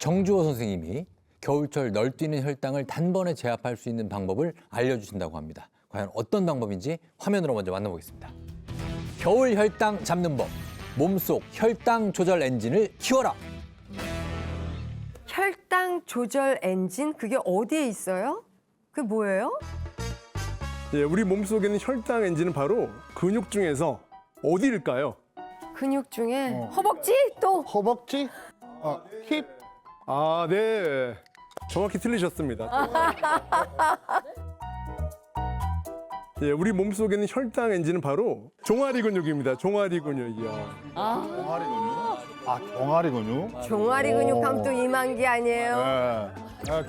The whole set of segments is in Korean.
정주호 선생님이 겨울철 널뛰는 혈당을 단번에 제압할 수 있는 방법을 알려주신다고 합니다. 과연 어떤 방법인지 화면으로 먼저 만나보겠습니다. 겨울 혈당 잡는 법, 몸속 혈당 조절 엔진을 키워라. 혈당 조절 엔진 그게 어디에 있어요? 그게 뭐예요? 예, 우리 몸속에 있는 혈당 엔진은 바로 근육 중에서 어디일까요? 근육 중에 허벅지 또 허벅지, 힙. 아, 네. 정확히 틀리셨습니다. 예, 우리 몸속에 있는 혈당 엔진은 바로 종아리 근육입니다. 종아리 근육이요. 종아리 근육. 종아리 근육. 종아리 근육하면 또 이만기 아니에요?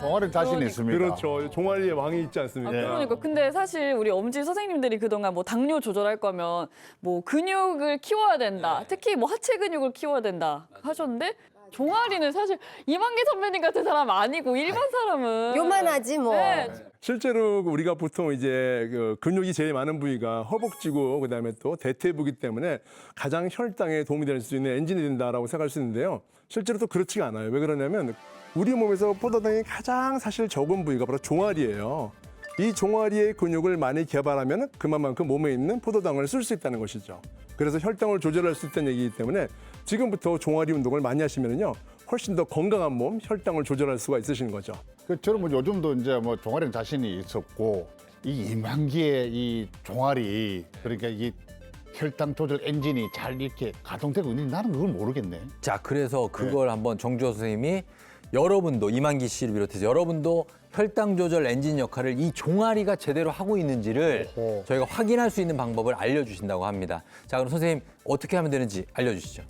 종아리 자신 있습니다. 그렇죠. 종아리의 왕이 있지 않습니까? 그러니까 근데 사실 우리 엄지 선생님들이 그동안 뭐 당뇨 조절할 거면 뭐 근육을 키워야 된다. 특히 뭐 하체 근육을 키워야 된다 하셨는데 종아리는 사실 이만기 선배님 같은 사람 아니고 일반 사람은 요만하지 뭐. 네. 실제로 우리가 보통 이제 그 근육이 제일 많은 부위가 허벅지고 그다음에 또 대퇴부이기 때문에 가장 혈당에 도움이 될 수 있는 엔진이 된다라고 생각할 수 있는데요. 실제로 또 그렇지가 않아요. 왜 그러냐면 우리 몸에서 포도당이 가장 사실 적은 부위가 바로 종아리예요. 이 종아리의 근육을 많이 개발하면 그만큼 몸에 있는 포도당을 쓸 수 있다는 것이죠. 그래서 혈당을 조절할 수 있다는 얘기이기 때문에 지금부터 종아리 운동을 많이 하시면요 훨씬 더 건강한 몸, 혈당을 조절할 수가 있으신 거죠. 저는 뭐 요즘도 이제 뭐 종아리는 자신이 있었고 이 이만기의 이 종아리 그러니까 이 혈당 조절 엔진이 잘 이렇게 가동되고 있는지 나는 그걸 모르겠네. 자, 그래서 그걸 한번 정주호 선생님이 여러분도 이만기 씨를 비롯해서 여러분도 혈당 조절 엔진 역할을 이 종아리가 제대로 하고 있는지를 어허. 저희가 확인할 수 있는 방법을 알려주신다고 합니다. 자, 그럼 선생님 어떻게 하면 되는지 알려주시죠.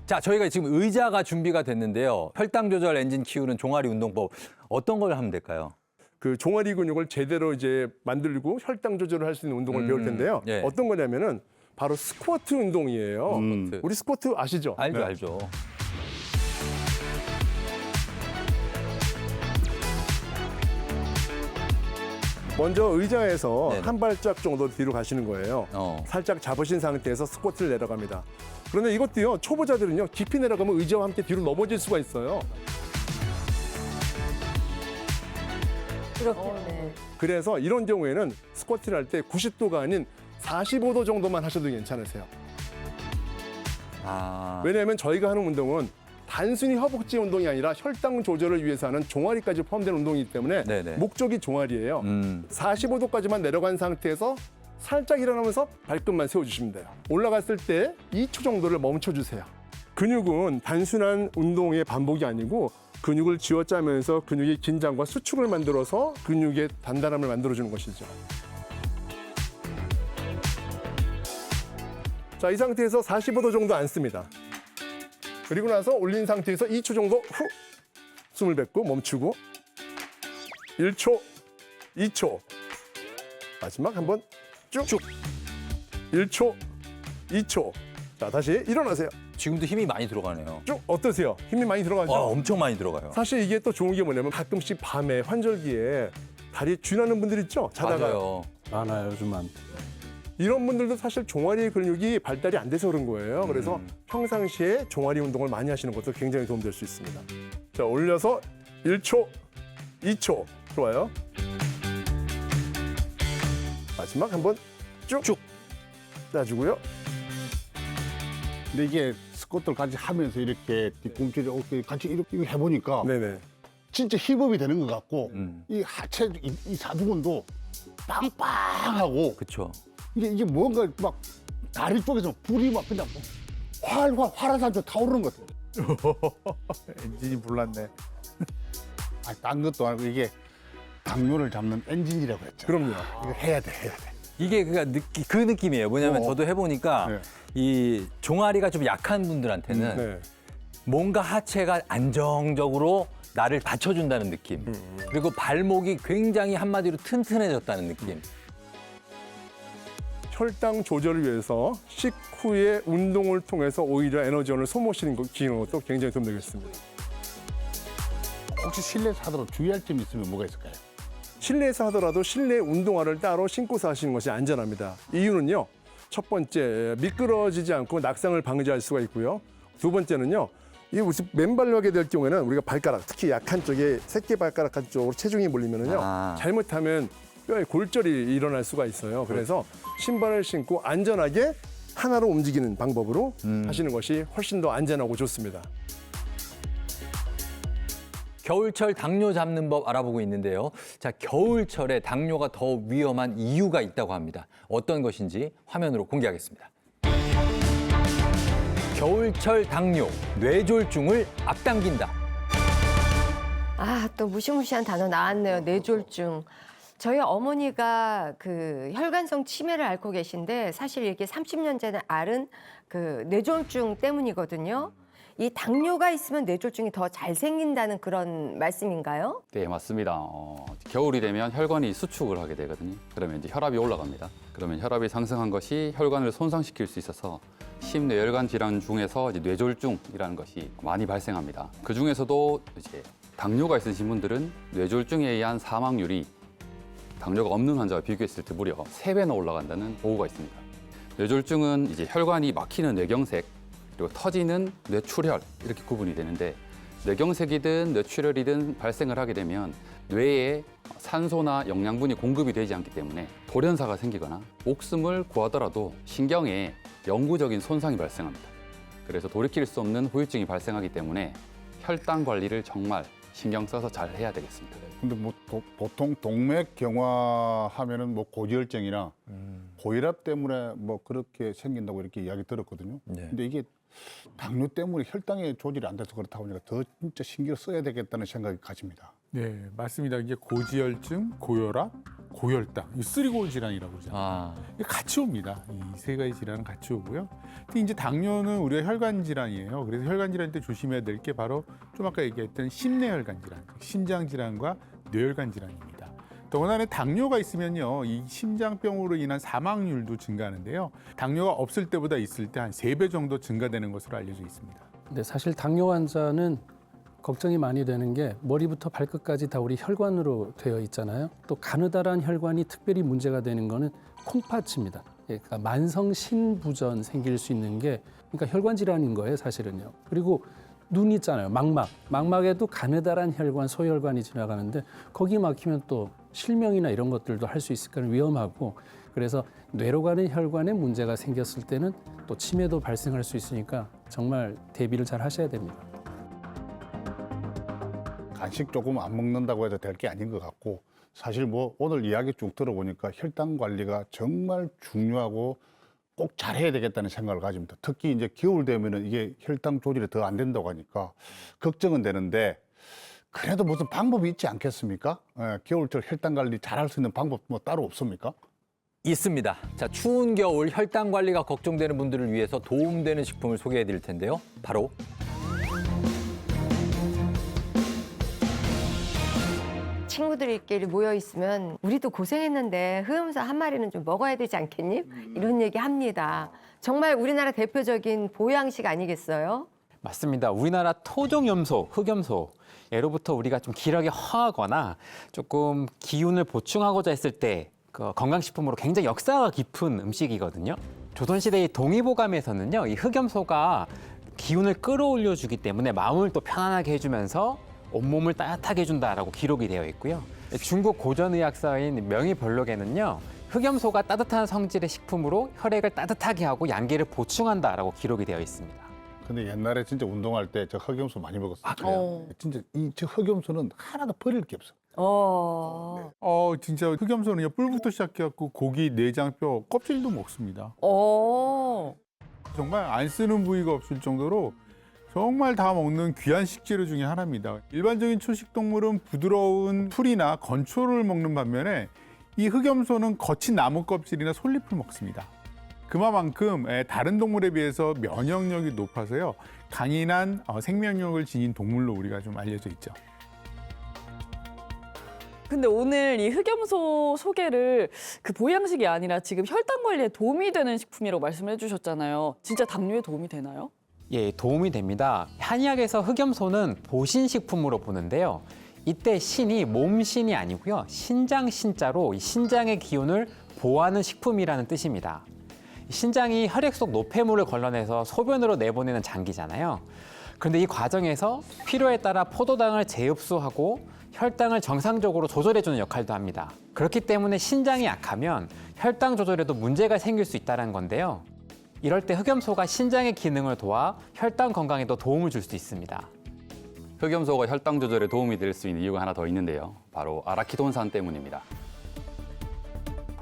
자, 저희가 지금 의자가 준비가 됐는데요. 혈당 조절 엔진 키우는 종아리 운동법 어떤 걸 하면 될까요? 그 종아리 근육을 제대로 이제 만들고 혈당 조절을 할 수 있는 운동을 배울 텐데요. 예. 어떤 거냐면은 바로 스쿼트 운동이에요. 우리 스쿼트 아시죠? 알죠, 네. 알죠. 먼저 의자에서 네네. 한 발짝 정도 뒤로 가시는 거예요. 살짝 잡으신 상태에서 스쿼트를 내려갑니다. 그런데 이것도요, 초보자들은요, 깊이 내려가면 의자와 함께 뒤로 넘어질 수가 있어요. 그렇겠네. 그래서 이런 경우에는 스쿼트를 할 때 90도가 아닌 45도 정도만 하셔도 괜찮으세요. 아, 왜냐하면 저희가 하는 운동은 단순히 허벅지 운동이 아니라 혈당 조절을 위해서 하는 종아리까지 포함된 운동이기 때문에 네네. 목적이 종아리예요. 45도까지만 내려간 상태에서 살짝 일어나면서 발끝만 세워주시면 돼요. 올라갔을 때 2초 정도를 멈춰주세요. 근육은 단순한 운동의 반복이 아니고 근육을 쥐어짜면서 근육의 긴장과 수축을 만들어서 근육의 단단함을 만들어주는 것이죠. 자, 이 상태에서 45도 정도 앉습니다. 그리고 나서 올린 상태에서 2초 정도 후 숨을 뱉고 멈추고 1초, 2초 마지막 한번 쭉 1초, 2초 자, 다시 일어나세요. 지금도 힘이 많이 들어가네요. 쭉 어떠세요? 힘이 많이 들어가죠? 엄청 많이 들어가요. 사실 이게 또 좋은 게 뭐냐면 가끔씩 밤에 환절기에 다리 쥐나는 분들 있죠? 자다가 맞아요. 많아요, 요즘은. 이런 분들도 사실 종아리 근육이 발달이 안 돼서 그런 거예요. 그래서 평상시에 종아리 운동을 많이 하시는 것도 굉장히 도움될 수 있습니다. 자, 올려서 1초, 2초. 좋아요. 마지막 한번 쭉 짜주고요. 근데 이게 스쿼트를 같이 하면서 이렇게 뒤꿈치를 어깨 같이 이렇게 해보니까 네네. 진짜 힙업이 되는 것 같고 이 하체 이 사두근도 빵빵하고 그렇죠. 이게 뭔가 막 다리 쪽에서 불이 막 그냥 활화산처럼 타오르는 것 같아요. 엔진이 불났네. 딴 것도 아니고 이게 당뇨를 잡는 엔진이라고 했죠. 그럼요. 이거 해야 돼. 이게 그 느낌이에요. 뭐냐면 저도 해보니까 네. 이 종아리가 좀 약한 분들한테는 네. 뭔가 하체가 안정적으로 나를 받쳐준다는 느낌. 그리고 발목이 굉장히 한마디로 튼튼해졌다는 느낌. 혈당 조절을 위해서 식후에 운동을 통해서 오히려 에너지원을 소모시키는 것도 굉장히 도움되겠습니다. 혹시 실내에서 하더라도 주의할 점이 있으면 뭐가 있을까요? 실내에서 하더라도 실내 운동화를 따로 신고서 하시는 것이 안전합니다. 이유는요. 첫 번째, 미끄러지지 않고 낙상을 방지할 수가 있고요. 두 번째는요. 이 맨발로 하게 될 경우에는 우리가 발가락, 특히 약한 쪽에 새끼발가락 한쪽으로 체중이 몰리면은요. 잘못하면 뼈에 골절이 일어날 수가 있어요. 그래서 신발을 신고 안전하게 하나로 움직이는 방법으로 하시는 것이 훨씬 더 안전하고 좋습니다. 겨울철 당뇨 잡는 법 알아보고 있는데요. 자, 겨울철에 당뇨가 더 위험한 이유가 있다고 합니다. 어떤 것인지 화면으로 공개하겠습니다. 겨울철 당뇨, 뇌졸중을 앞당긴다. 아, 또 무시무시한 단어 나왔네요. 뇌졸중. 저희 어머니가 그 혈관성 치매를 앓고 계신데 사실 이게 30년 전에 앓은 그 뇌졸중 때문이거든요. 이 당뇨가 있으면 뇌졸중이 더 잘 생긴다는 그런 말씀인가요? 네, 맞습니다. 겨울이 되면 혈관이 수축을 하게 되거든요. 그러면 이제 혈압이 올라갑니다. 그러면 혈압이 상승한 것이 혈관을 손상시킬 수 있어서 심뇌혈관 질환 중에서 이제 뇌졸중이라는 것이 많이 발생합니다. 그 중에서도 이제 당뇨가 있으신 분들은 뇌졸중에 의한 사망률이 당뇨가 없는 환자와 비교했을 때 무려 3배나 올라간다는 보고가 있습니다. 뇌졸중은 이제 혈관이 막히는 뇌경색 그리고 터지는 뇌출혈 이렇게 구분이 되는데 뇌경색이든 뇌출혈이든 발생을 하게 되면 뇌에 산소나 영양분이 공급이 되지 않기 때문에 돌연사가 생기거나 목숨을 구하더라도 신경에 영구적인 손상이 발생합니다. 그래서 돌이킬 수 없는 후유증이 발생하기 때문에 혈당 관리를 정말 신경 써서 잘 해야 되겠습니다. 근데 뭐 보통 동맥 경화하면은 뭐 고지혈증이나 고혈압 때문에 뭐 그렇게 생긴다고 이렇게 이야기 들었거든요. 네. 근데 이게 당뇨 때문에 혈당의 조절이 안 돼서 그렇다 보니까 더 진짜 신경을 써야 되겠다는 생각이 가집니다. 네, 맞습니다. 이게 고지혈증, 고혈압, 고혈당, 이 쓰리고 질환이라고 그러잖아요. 이게 같이 옵니다. 이 세 가지 질환은 같이 오고요. 근데 이제 당뇨는 우리가 혈관 질환이에요. 그래서 혈관 질환 때 조심해야 될 게 바로 좀 아까 얘기했던 심내혈관 질환, 심장 질환과 뇌혈관 질환입니다. 또 원안에 당뇨가 있으면요, 이 심장병으로 인한 사망률도 증가하는데요. 당뇨가 없을 때보다 있을 때 한 3배 정도 증가되는 것으로 알려져 있습니다. 근데 사실 당뇨 환자는 걱정이 많이 되는 게 머리부터 발끝까지 다 우리 혈관으로 되어 있잖아요. 또 가느다란 혈관이 특별히 문제가 되는 거는 콩팥입니다. 그러니까 만성 신부전 생길 수 있는 게 그러니까 혈관 질환인 거예요, 사실은요. 그리고 눈 있잖아요, 망막. 망막에도 가느다란 혈관, 소혈관이 지나가는데 거기 막히면 또 실명이나 이런 것들도 할 수 있으니까 위험하고 그래서 뇌로 가는 혈관에 문제가 생겼을 때는 또 치매도 발생할 수 있으니까 정말 대비를 잘 하셔야 됩니다. 간식 조금 안 먹는다고 해도 될 게 아닌 것 같고 사실 뭐 오늘 이야기 쭉 들어보니까 혈당 관리가 정말 중요하고 꼭 잘해야 되겠다는 생각을 가집니다. 특히 이제 겨울 되면은 이게 혈당 조절이 더 안 된다고 하니까 걱정은 되는데 그래도 무슨 방법이 있지 않겠습니까? 겨울철 혈당 관리 잘할 수 있는 방법 뭐 따로 없습니까? 있습니다. 자, 추운 겨울 혈당 관리가 걱정되는 분들을 위해서 도움되는 식품을 소개해 드릴 텐데요. 바로 친구들끼리 모여 있으면 우리도 고생했는데 흑염소 한 마리는 좀 먹어야 되지 않겠니? 이런 얘기 합니다. 정말 우리나라 대표적인 보양식 아니겠어요? 맞습니다. 우리나라 토종염소, 흑염소. 예로부터 우리가 좀 기력이 허하거나 조금 기운을 보충하고자 했을 때 그 건강식품으로 굉장히 역사가 깊은 음식이거든요. 조선시대의 동의보감에서는요, 이 흑염소가 기운을 끌어올려주기 때문에 마음을 또 편안하게 해주면서 온몸을 따뜻하게 해준다라고 기록이 되어 있고요. 중국 고전의학서인 명의별록에는요, 흑염소가 따뜻한 성질의 식품으로 혈액을 따뜻하게 하고 양기를 보충한다라고 기록이 되어 있습니다. 근데 옛날에 진짜 운동할 때 저 흑염소 많이 먹었어요. 아, 그래요? 진짜 저 흑염소는 하나도 버릴 게 없어. 진짜 흑염소는요, 뿔부터 시작해갖고 고기, 내장, 뼈, 껍질도 먹습니다. 정말 안 쓰는 부위가 없을 정도로 정말 다 먹는 귀한 식재료 중에 하나입니다. 일반적인 초식 동물은 부드러운 풀이나 건초를 먹는 반면에 이 흑염소는 거친 나무 껍질이나 솔잎을 먹습니다. 그만큼 다른 동물에 비해서 면역력이 높아서요, 강인한 생명력을 지닌 동물로 우리가 좀 알려져 있죠. 근데 오늘 이 흑염소 소개를 그 보양식이 아니라 지금 혈당 관리에 도움이 되는 식품이라고 말씀을 해주셨잖아요. 진짜 당뇨에 도움이 되나요? 예, 도움이 됩니다. 한의학에서 흑염소는 보신식품으로 보는데요. 이때 신이 몸신이 아니고요, 신장 신자로 이 신장의 기운을 보호하는 식품이라는 뜻입니다. 신장이 혈액 속 노폐물을 걸러내서 소변으로 내보내는 장기잖아요. 그런데 이 과정에서 필요에 따라 포도당을 재흡수하고 혈당을 정상적으로 조절해주는 역할도 합니다. 그렇기 때문에 신장이 약하면 혈당 조절에도 문제가 생길 수 있다는 건데요. 이럴 때 흑염소가 신장의 기능을 도와 혈당 건강에도 도움을 줄 수 있습니다. 흑염소가 혈당 조절에 도움이 될 수 있는 이유가 하나 더 있는데요. 바로 아라키돈산 때문입니다.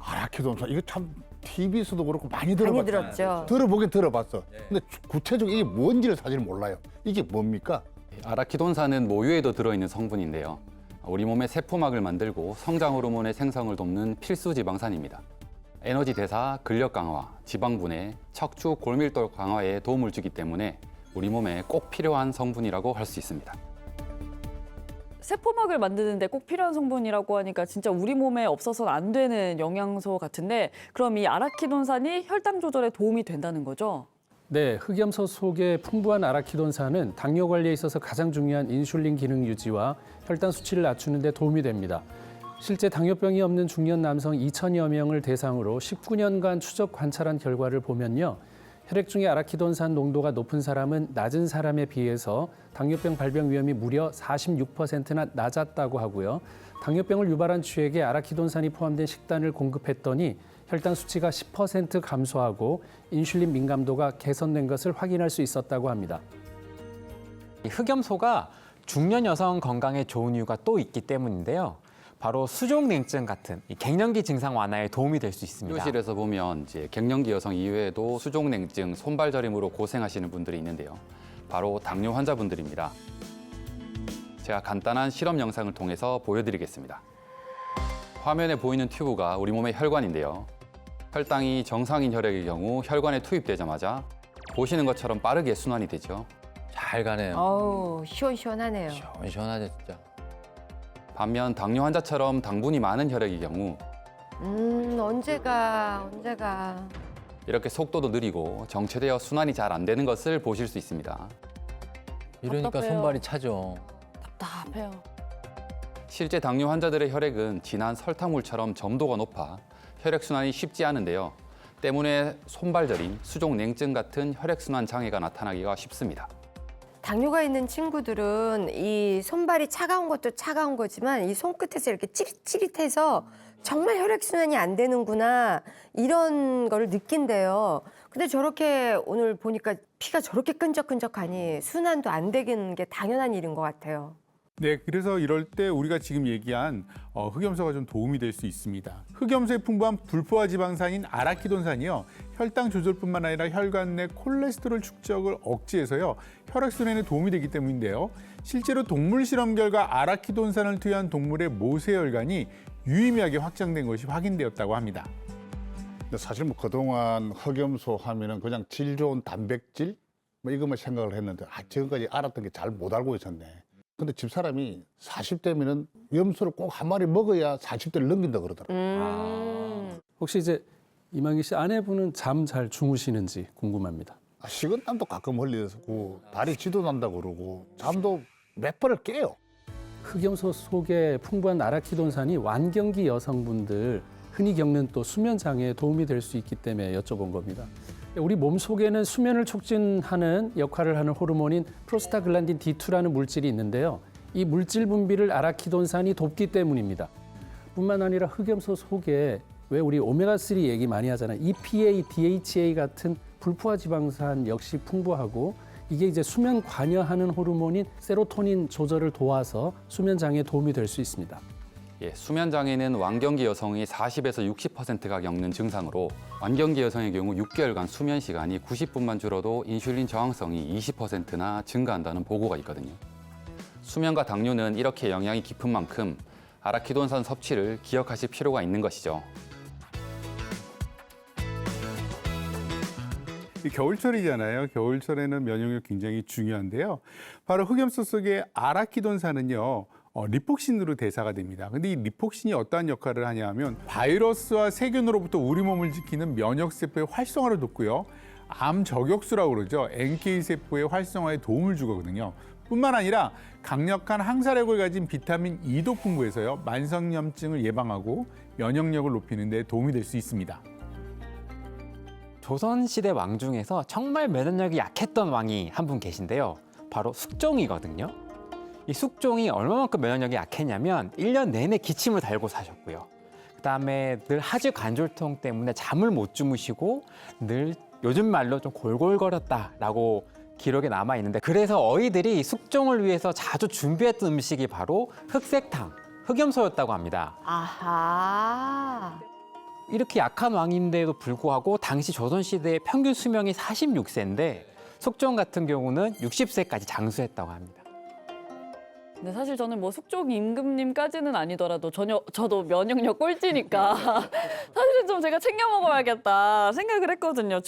아라키돈산 이거 참 TV에서도 그렇고 많이 들어봤잖아요. 들었죠. 들어보긴 들어봤어. 근데 구체적으로 이게 뭔지를 사실 몰라요. 이게 뭡니까? 아라키돈산은 모유에도 들어있는 성분인데요. 우리 몸의 세포막을 만들고 성장 호르몬의 생성을 돕는 필수 지방산입니다. 에너지 대사, 근력 강화, 지방 분해, 척추 골밀도 강화에 도움을 주기 때문에 우리 몸에 꼭 필요한 성분이라고 할 수 있습니다. 세포막을 만드는데 꼭 필요한 성분이라고 하니까 진짜 우리 몸에 없어서는 안 되는 영양소 같은데 그럼 이 아라키돈산이 혈당 조절에 도움이 된다는 거죠? 네, 흑염소 속의 풍부한 아라키돈산은 당뇨 관리에 있어서 가장 중요한 인슐린 기능 유지와 혈당 수치를 낮추는 데 도움이 됩니다. 실제 당뇨병이 없는 중년 남성 2천여 명을 대상으로 19년간 추적 관찰한 결과를 보면요. 혈액 중에 아라키돈산 농도가 높은 사람은 낮은 사람에 비해서 당뇨병 발병 위험이 무려 46%나 낮았다고 하고요. 당뇨병을 유발한 쥐에게 아라키돈산이 포함된 식단을 공급했더니 혈당 수치가 10% 감소하고 인슐린 민감도가 개선된 것을 확인할 수 있었다고 합니다. 이 흑염소가 중년 여성 건강에 좋은 이유가 또 있기 때문인데요. 바로 수족냉증 같은 이 갱년기 증상 완화에 도움이 될 수 있습니다. 교실에서 보면 이제 갱년기 여성 이외에도 수족냉증, 손발 저림으로 고생하시는 분들이 있는데요. 바로 당뇨 환자분들입니다. 제가 간단한 실험 영상을 통해서 보여드리겠습니다. 화면에 보이는 튜브가 우리 몸의 혈관인데요. 혈당이 정상인 혈액의 경우 혈관에 투입되자마자 보시는 것처럼 빠르게 순환이 되죠. 잘 가네요. 어우, 시원시원하네요. 시원하죠, 진짜. 반면 당뇨 환자처럼 당분이 많은 혈액의 경우 언제가. 이렇게 속도도 느리고 정체되어 순환이 잘 안 되는 것을 보실 수 있습니다. 이러니까 답답해요. 손발이 차죠. 답답해요. 실제 당뇨 환자들의 혈액은 진한 설탕물처럼 점도가 높아 혈액순환이 쉽지 않은데요. 때문에 손발저림, 수족냉증 같은 혈액순환 장애가 나타나기가 쉽습니다. 당뇨가 있는 친구들은 이 손발이 차가운 것도 차가운 거지만 이 손끝에서 이렇게 찌릿찌릿해서 정말 혈액순환이 안 되는구나 이런 걸 느낀대요. 근데 저렇게 오늘 보니까 피가 저렇게 끈적끈적하니 순환도 안 되는 게 당연한 일인 것 같아요. 네, 그래서 이럴 때 우리가 지금 얘기한 흑염소가 좀 도움이 될 수 있습니다. 흑염소에 풍부한 불포화 지방산인 아라키돈산이요. 혈당 조절뿐만 아니라 혈관 내 콜레스테롤 축적을 억제해서요. 혈액순환에 도움이 되기 때문인데요. 실제로 동물 실험 결과 아라키돈산을 투여한 동물의 모세혈관이 유의미하게 확장된 것이 확인되었다고 합니다. 근데 사실 뭐 그동안 흑염소 하면은 그냥 질 좋은 단백질 뭐 이것만 생각을 했는데 지금까지 알았던 게 잘 못 알고 있었네. 근데 집사람이 40대면은 염소를 꼭 한 마리 먹어야 40대를 넘긴다 그러더라고요. 혹시 이제 이만기 씨 아내분은 잠 잘 주무시는지 궁금합니다. 식은땀도 가끔 흘리고 다리 지도 난다고 그러고 잠도 몇 번을 깨요. 흑염소 속에 풍부한 아라키돈산이 완경기 여성분들 흔히 겪는 또 수면 장애에 도움이 될 수 있기 때문에 여쭤본 겁니다. 우리 몸 속에는 수면을 촉진하는 역할을 하는 호르몬인 프로스타글란딘 D2라는 물질이 있는데요. 이 물질 분비를 아라키돈산이 돕기 때문입니다. 뿐만 아니라 흑염소 속에 왜 우리 오메가3 얘기 많이 하잖아요. EPA, DHA 같은 불포화 지방산 역시 풍부하고 이게 이제 수면 관여하는 호르몬인 세로토닌 조절을 도와서 수면 장애에 도움이 될 수 있습니다. 예, 수면 장애는 완경기 여성의 40에서 60%가 겪는 증상으로 완경기 여성의 경우 6개월간 수면 시간이 90분만 줄어도 인슐린 저항성이 20%나 증가한다는 보고가 있거든요. 수면과 당뇨는 이렇게 영향이 깊은 만큼 아라키돈산 섭취를 기억하실 필요가 있는 것이죠. 겨울철이잖아요. 겨울철에는 면역력 굉장히 중요한데요. 바로 흑염소 속의 아라키돈산은요. 리폭신으로 대사가 됩니다. 근데 이 리폭신이 어떠한 역할을 하냐 하면 바이러스와 세균으로부터 우리 몸을 지키는 면역세포의 활성화를 돕고요. 암 저격수라고 그러죠. NK세포의 활성화에 도움을 주거든요. 뿐만 아니라 강력한 항사력을 가진 비타민 E도 풍부해서요. 만성염증을 예방하고 면역력을 높이는 데 도움이 될 수 있습니다. 조선시대 왕 중에서 정말 면역력이 약했던 왕이 한 분 계신데요. 바로 숙종이거든요. 이 숙종이 얼마만큼 면역력이 약했냐면 1년 내내 기침을 달고 사셨고요. 그다음에 늘 하지 관절통 때문에 잠을 못 주무시고 늘 요즘 말로 좀 골골거렸다라고 기록에 남아 있는데, 그래서 어이들이 숙종을 위해서 자주 준비했던 음식이 바로 흑색탕, 흑염소였다고 합니다. 아하. 이렇게 약한 왕인데도 불구하고 당시 조선시대의 평균 수명이 46세인데 숙종 같은 경우는 60세까지 장수했다고 합니다. 근데 사실 저는 뭐 숙종 임금님까지는 아니더라도 저도 면역력 꼴찌니까 사실은 좀 제가 챙겨 먹어야겠다 생각을 했거든요.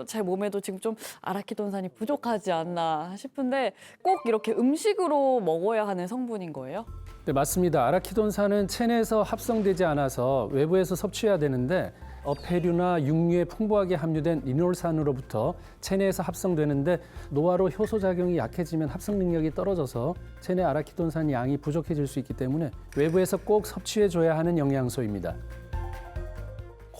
제 몸에도 지금 좀 아라키돈산이 부족하지 않나 싶은데 꼭 이렇게 음식으로 먹어야 하는 성분인 거예요? 네, 맞습니다. 아라키돈산은 체내에서 합성되지 않아서 외부에서 섭취해야 되는데 어패류나 육류에 풍부하게 함유된 리놀산으로부터 체내에서 합성되는데 노화로 효소 작용이 약해지면 합성 능력이 떨어져서 체내 아라키돈산 양이 부족해질 수 있기 때문에 외부에서 꼭 섭취해 줘야 하는 영양소입니다.